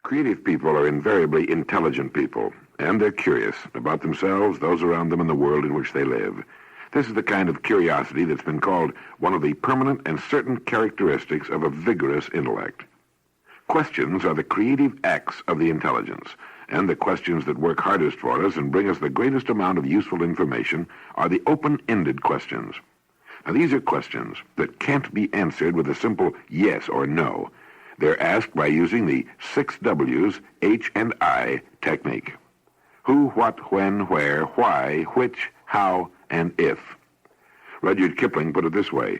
Creative people are invariably intelligent people, and they're curious about themselves, those around them, and the world in which they live. This is the kind of curiosity that's been called one of the permanent and certain characteristics of a vigorous intellect. Questions are the creative acts of the intelligence, and the questions that work hardest for us and bring us the greatest amount of useful information are the open-ended questions. Now, these are questions that can't be answered with a simple yes or no. They're asked by using the 6 W's, H and I technique. Who, what, when, where, why, which, how, and if. Rudyard Kipling put it this way: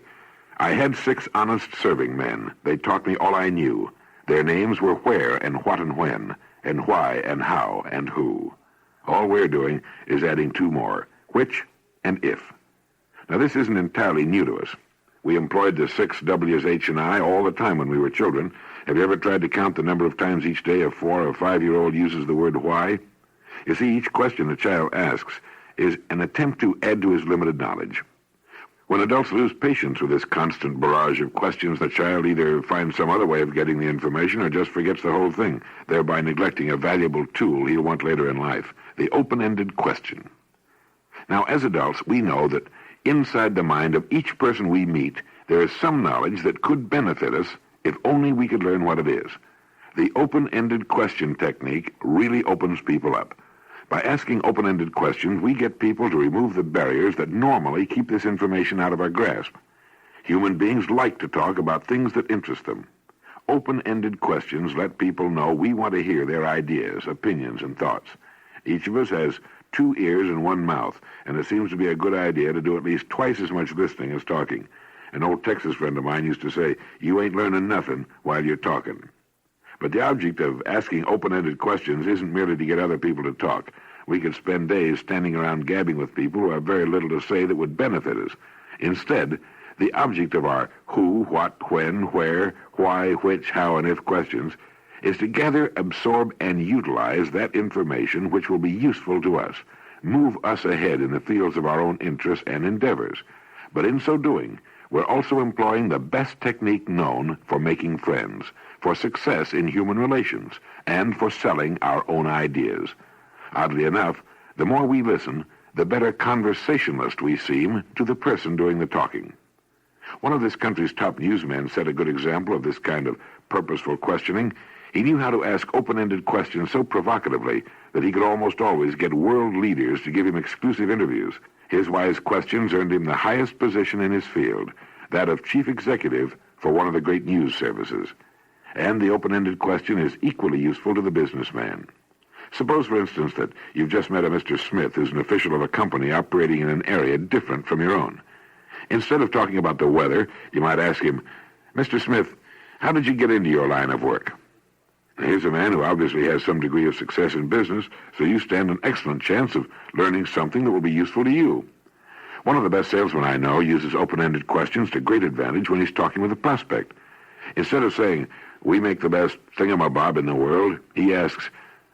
I had 6 honest serving men. They taught me all I knew. Their names were where and what and when, and why and how and who. All we're doing is adding 2 more, which and if. Now, this isn't entirely new to us. We employed the 6 W's, H, and I all the time when we were children. Have you ever tried to count the number of times each day a 4 or 5-year-old uses the word why? You see, each question a child asks is an attempt to add to his limited knowledge. When adults lose patience with this constant barrage of questions, the child either finds some other way of getting the information or just forgets the whole thing, thereby neglecting a valuable tool he'll want later in life, the open-ended question. Now, as adults, we know that inside the mind of each person we meet, there is some knowledge that could benefit us if only we could learn what it is. The open-ended question technique really opens people up. By asking open-ended questions, we get people to remove the barriers that normally keep this information out of our grasp. Human beings like to talk about things that interest them. Open-ended questions let people know we want to hear their ideas, opinions, and thoughts. Each of us has 2 ears and 1 mouth, and it seems to be a good idea to do at least twice as much listening as talking. An old Texas friend of mine used to say, "You ain't learning nothing while you're talking." But the object of asking open-ended questions isn't merely to get other people to talk. We could spend days standing around gabbing with people who have very little to say that would benefit us. Instead, the object of our who, what, when, where, why, which, how, and if questions is to gather, absorb, and utilize that information which will be useful to us, move us ahead in the fields of our own interests and endeavors. But in so doing, we're also employing the best technique known for making friends, for success in human relations, and for selling our own ideas. Oddly enough, the more we listen, the better conversationalist we seem to the person doing the talking. One of this country's top newsmen set a good example of this kind of purposeful questioning. He knew how to ask open-ended questions so provocatively that he could almost always get world leaders to give him exclusive interviews. His wise questions earned him the highest position in his field, that of chief executive for one of the great news services. And the open-ended question is equally useful to the businessman. Suppose, for instance, that you've just met a Mr. Smith, who's an official of a company operating in an area different from your own. Instead of talking about the weather, you might ask him, "Mr. Smith, how did you get into your line of work?" Here's a man who obviously has some degree of success in business, so you stand an excellent chance of learning something that will be useful to you. One of the best salesmen I know uses open-ended questions to great advantage when he's talking with a prospect. Instead of saying, "We make the best thingamabob in the world," he asks,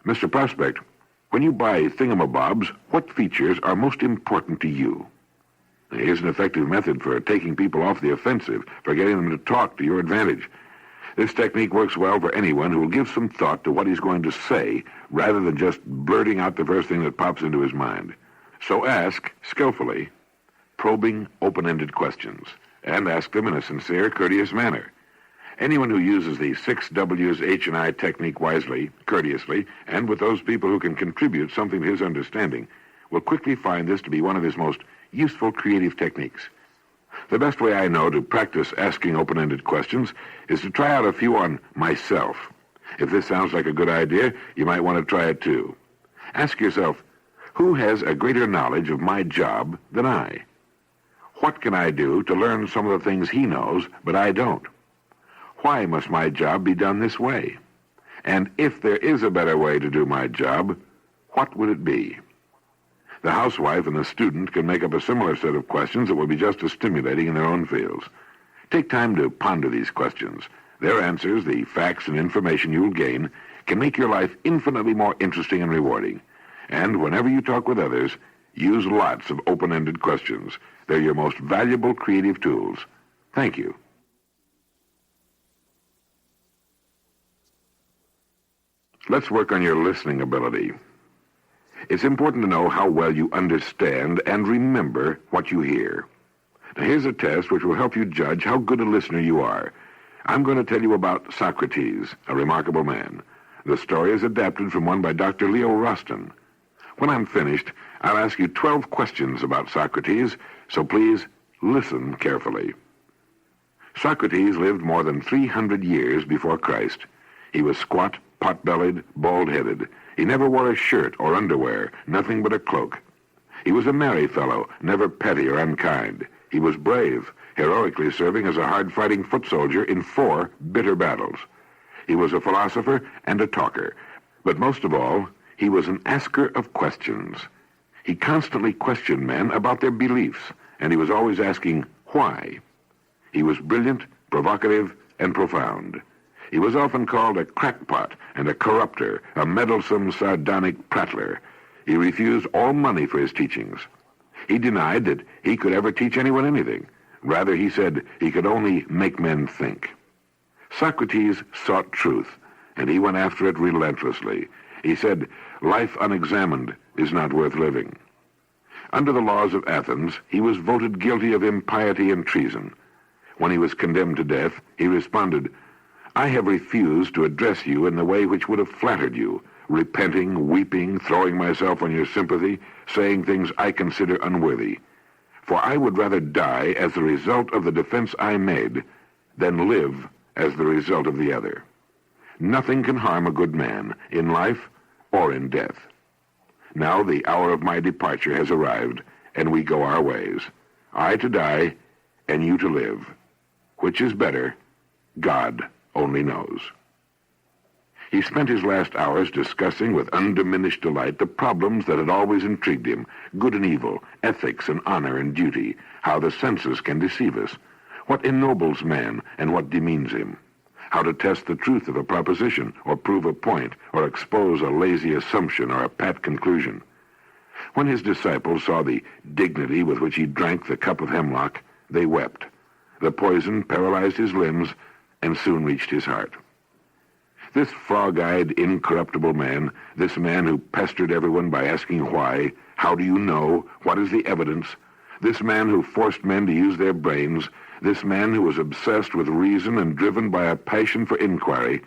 "Mr. Prospect, when you buy thingamabobs, what features are most important to you?" Here's an effective method for taking people off the offensive, for getting them to talk to your advantage. This technique works well for anyone who will give some thought to what he's going to say, rather than just blurting out the first thing that pops into his mind. So ask, skillfully, probing, open-ended questions, and ask them in a sincere, courteous manner. Anyone who uses the 6 W's, H, and I technique wisely, courteously, and with those people who can contribute something to his understanding, will quickly find this to be one of his most useful creative techniques. The best way I know to practice asking open-ended questions is to try out a few on myself. If this sounds like a good idea, you might want to try it too. Ask yourself, who has a greater knowledge of my job than I? What can I do to learn some of the things he knows, but I don't? Why must my job be done this way? And if there is a better way to do my job, what would it be? The housewife and the student can make up a similar set of questions that will be just as stimulating in their own fields. Take time to ponder these questions. Their answers, the facts and information you'll gain, can make your life infinitely more interesting and rewarding. And whenever you talk with others, use lots of open-ended questions. They're your most valuable creative tools. Thank you. Let's work on your listening ability. It's important to know how well you understand and remember what you hear. Now, here's a test which will help you judge how good a listener you are. I'm going to tell you about Socrates, a remarkable man. The story is adapted from one by Dr. Leo Roston. When I'm finished, I'll ask you 12 questions about Socrates, so please listen carefully. Socrates lived more than 300 years before Christ. He was squat, pot-bellied, bald-headed. He never wore a shirt or underwear, nothing but a cloak. He was a merry fellow, never petty or unkind. He was brave, heroically serving as a hard-fighting foot soldier in 4 bitter battles. He was a philosopher and a talker, but most of all, he was an asker of questions. He constantly questioned men about their beliefs, and he was always asking why. He was brilliant, provocative, and profound. He was often called a crackpot and a corrupter, a meddlesome, sardonic prattler. He refused all money for his teachings. He denied that he could ever teach anyone anything. Rather, he said he could only make men think. Socrates sought truth, and he went after it relentlessly. He said, life unexamined is not worth living. Under the laws of Athens, he was voted guilty of impiety and treason. When he was condemned to death, he responded, I have refused to address you in the way which would have flattered you, repenting, weeping, throwing myself on your sympathy, saying things I consider unworthy. For I would rather die as the result of the defense I made than live as the result of the other. Nothing can harm a good man, in life or in death. Now the hour of my departure has arrived, and we go our ways. I to die, and you to live. Which is better, God only knows. He spent his last hours discussing with undiminished delight the problems that had always intrigued him, good and evil, ethics and honor and duty, how the senses can deceive us, what ennobles man and what demeans him, how to test the truth of a proposition or prove a point or expose a lazy assumption or a pat conclusion. When his disciples saw the dignity with which he drank the cup of hemlock, they wept. The poison paralyzed his limbs and soon reached his heart. This frog-eyed, incorruptible man, this man who pestered everyone by asking why, how do you know, what is the evidence, this man who forced men to use their brains, this man who was obsessed with reason and driven by a passion for inquiry,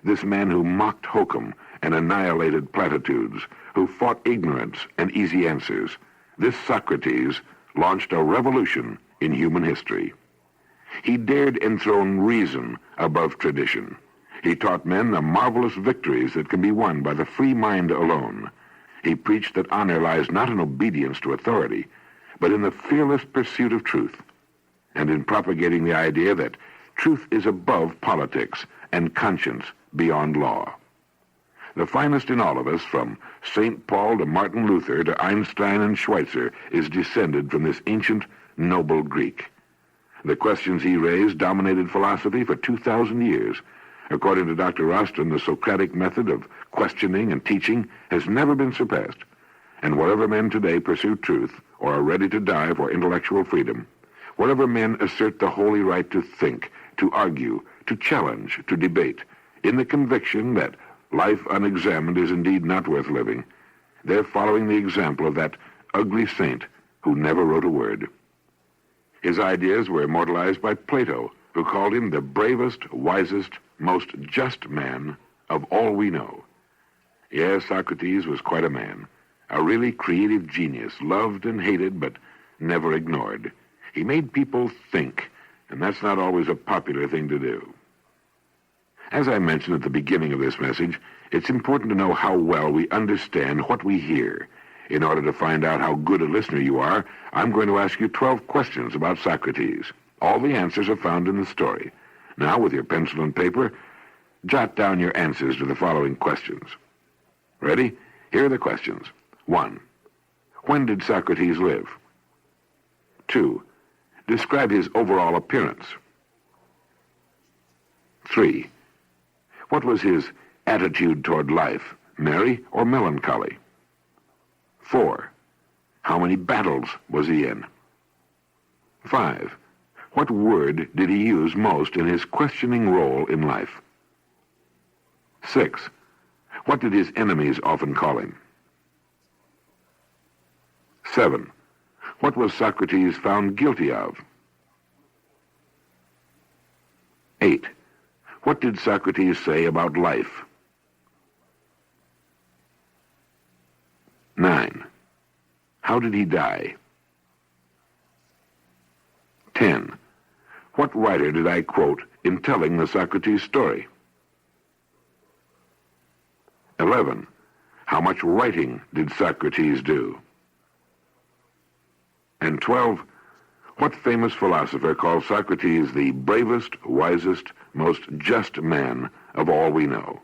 this man who mocked hokum and annihilated platitudes, who fought ignorance and easy answers, this Socrates launched a revolution in human history. He dared enthrone reason above tradition. He taught men the marvelous victories that can be won by the free mind alone. He preached that honor lies not in obedience to authority, but in the fearless pursuit of truth, and in propagating the idea that truth is above politics and conscience beyond law. The finest in all of us, from St. Paul to Martin Luther to Einstein and Schweitzer, is descended from this ancient, noble Greek. The questions he raised dominated philosophy for 2,000 years. According to Dr. Roston, the Socratic method of questioning and teaching has never been surpassed. And wherever men today pursue truth or are ready to die for intellectual freedom, wherever men assert the holy right to think, to argue, to challenge, to debate, in the conviction that life unexamined is indeed not worth living, they're following the example of that ugly saint who never wrote a word. His ideas were immortalized by Plato, who called him the bravest, wisest, most just man of all we know. Yes, Socrates was quite a man, a really creative genius, loved and hated, but never ignored. He made people think, and that's not always a popular thing to do. As I mentioned at the beginning of this message, it's important to know how well we understand what we hear. In order to find out how good a listener you are, I'm going to ask you 12 questions about Socrates. All the answers are found in the story. Now, with your pencil and paper, jot down your answers to the following questions. Ready? Here are the questions. 1. When did Socrates live? 2. Describe his overall appearance. 3. What was his attitude toward life, merry or melancholy? 4. How many battles was he in? 5. What word did he use most in his questioning role in life? 6. What did his enemies often call him? 7. What was Socrates found guilty of? 8. What did Socrates say about life? 9. How did he die? 10. What writer did I quote in telling the Socrates story? 11. How much writing did Socrates do? And 12. What famous philosopher called Socrates the bravest, wisest, most just man of all we know?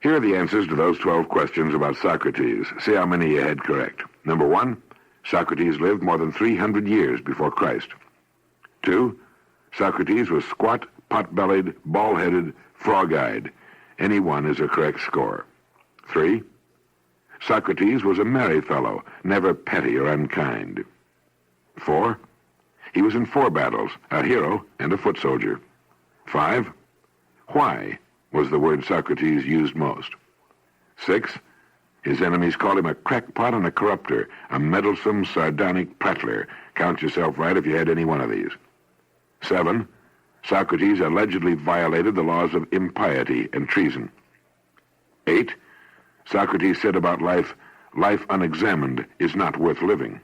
Here are the answers to those 12 questions about Socrates. See how many you had correct. Number 1, Socrates lived more than 300 years before Christ. 2, Socrates was squat, pot-bellied, bald-headed, frog-eyed. Any one is a correct score. 3, Socrates was a merry fellow, never petty or unkind. 4, he was in 4 battles, a hero and a foot soldier. 5, why was the word Socrates used most? 6, his enemies called him a crackpot and a corrupter, a meddlesome, sardonic prattler. Count yourself right if you had any one of these. 7, Socrates allegedly violated the laws of impiety and treason. 8, Socrates said about life, life unexamined is not worth living.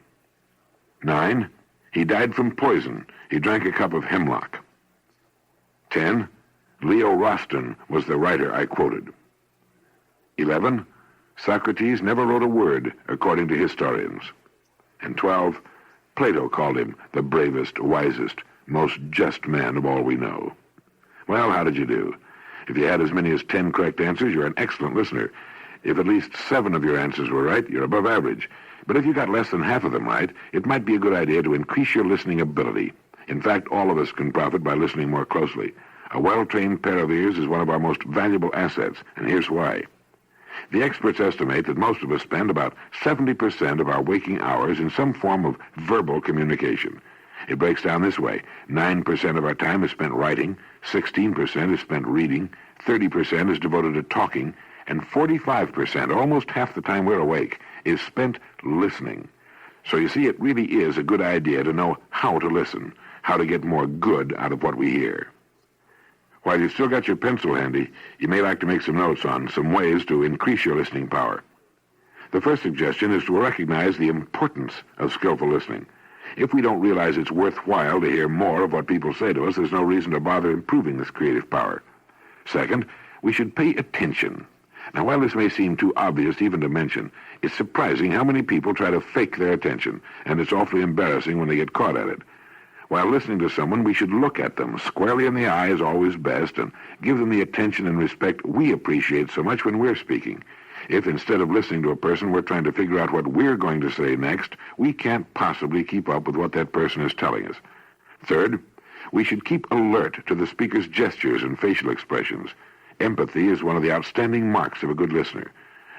9, he died from poison. He drank a cup of hemlock. 10, Leo Roston was the writer I quoted. 11, Socrates never wrote a word, according to historians. And 12, Plato called him the bravest, wisest, most just man of all we know. Well, how did you do? If you had as many as 10 correct answers, you're an excellent listener. If at least 7 of your answers were right, you're above average. But if you got less than half of them right, it might be a good idea to increase your listening ability. In fact, all of us can profit by listening more closely. A well-trained pair of ears is one of our most valuable assets, and here's why. The experts estimate that most of us spend about 70% of our waking hours in some form of verbal communication. It breaks down this way. 9% of our time is spent writing, 16% is spent reading, 30% is devoted to talking, and 45%, almost half the time we're awake, is spent listening. So you see, it really is a good idea to know how to listen, how to get more good out of what we hear. While you've still got your pencil handy, you may like to make some notes on some ways to increase your listening power. The first suggestion is to recognize the importance of skillful listening. If we don't realize it's worthwhile to hear more of what people say to us, there's no reason to bother improving this creative power. Second, we should pay attention. Now, while this may seem too obvious even to mention, it's surprising how many people try to fake their attention, and it's awfully embarrassing when they get caught at it. While listening to someone, we should look at them squarely in the eye is always best, and give them the attention and respect we appreciate so much when we're speaking. If instead of listening to a person, we're trying to figure out what we're going to say next, we can't possibly keep up with what that person is telling us. Third, we should keep alert to the speaker's gestures and facial expressions. Empathy is one of the outstanding marks of a good listener.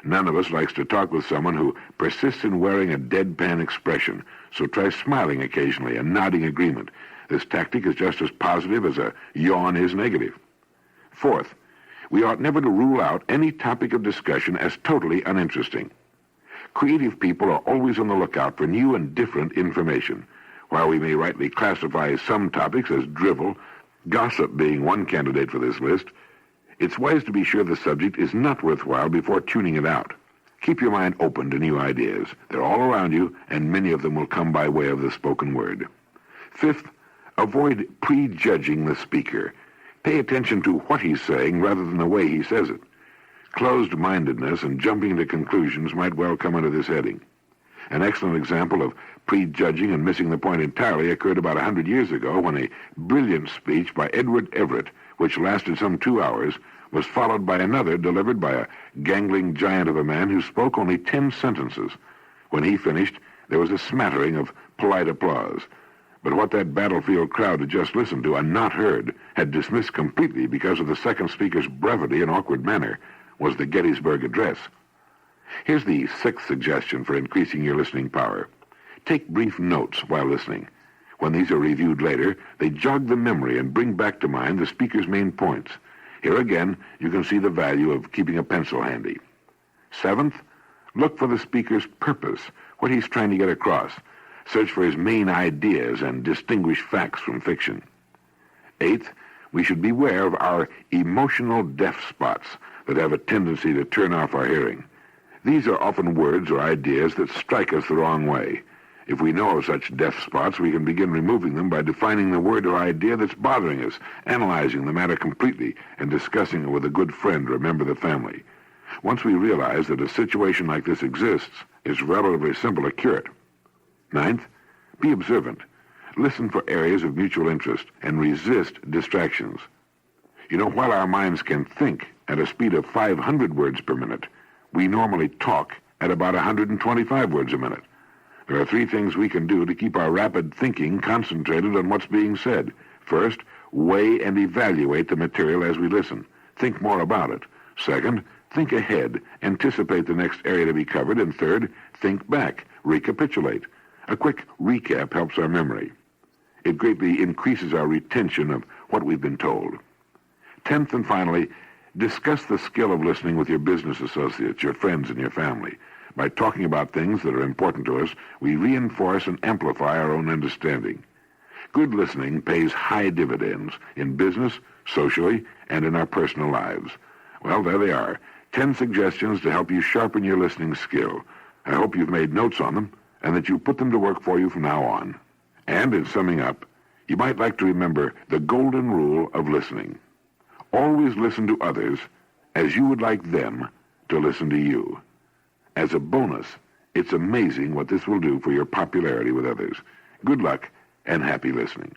None of us likes to talk with someone who persists in wearing a deadpan expression, so try smiling occasionally and nodding agreement. This tactic is just as positive as a yawn is negative. Fourth, we ought never to rule out any topic of discussion as totally uninteresting. Creative people are always on the lookout for new and different information. While we may rightly classify some topics as drivel, gossip being one candidate for this list, it's wise to be sure the subject is not worthwhile before tuning it out. Keep your mind open to new ideas. They're all around you, and many of them will come by way of the spoken word. Fifth, avoid prejudging the speaker. Pay attention to what he's saying rather than the way he says it. Closed-mindedness and jumping to conclusions might well come under this heading. An excellent example of prejudging and missing the point entirely occurred about 100 years ago when a brilliant speech by Edward Everett, which lasted some 2 hours, was followed by another delivered by a gangling giant of a man who spoke only 10 sentences. When he finished, there was a smattering of polite applause. But what that battlefield crowd had just listened to and not heard, had dismissed completely because of the second speaker's brevity and awkward manner, was the Gettysburg Address. Here's the sixth suggestion for increasing your listening power. Take brief notes while listening. When these are reviewed later, they jog the memory and bring back to mind the speaker's main points. Here again, you can see the value of keeping a pencil handy. 7th, look for the speaker's purpose, what he's trying to get across. Search for his main ideas and distinguish facts from fiction. 8th, we should beware of our emotional deaf spots that have a tendency to turn off our hearing. These are often words or ideas that strike us the wrong way. If we know of such deaf spots, we can begin removing them by defining the word or idea that's bothering us, analyzing the matter completely, and discussing it with a good friend or a member of the family. Once we realize that a situation like this exists, it's relatively simple to cure it. 9th, be observant. Listen for areas of mutual interest and resist distractions. You know, while our minds can think at a speed of 500 words per minute, we normally talk at about 125 words a minute. There are 3 things we can do to keep our rapid thinking concentrated on what's being said. First, weigh and evaluate the material as we listen. Think more about it. Second, think ahead, anticipate the next area to be covered. And third, think back, recapitulate. A quick recap helps our memory. It greatly increases our retention of what we've been told. 10th and finally, discuss the skill of listening with your business associates, your friends, and your family. By talking about things that are important to us, we reinforce and amplify our own understanding. Good listening pays high dividends in business, socially, and in our personal lives. Well, there they are, 10 suggestions to help you sharpen your listening skill. I hope you've made notes on them and that you put them to work for you from now on. And in summing up, you might like to remember the golden rule of listening. Always listen to others as you would like them to listen to you. As a bonus, it's amazing what this will do for your popularity with others. Good luck and happy listening.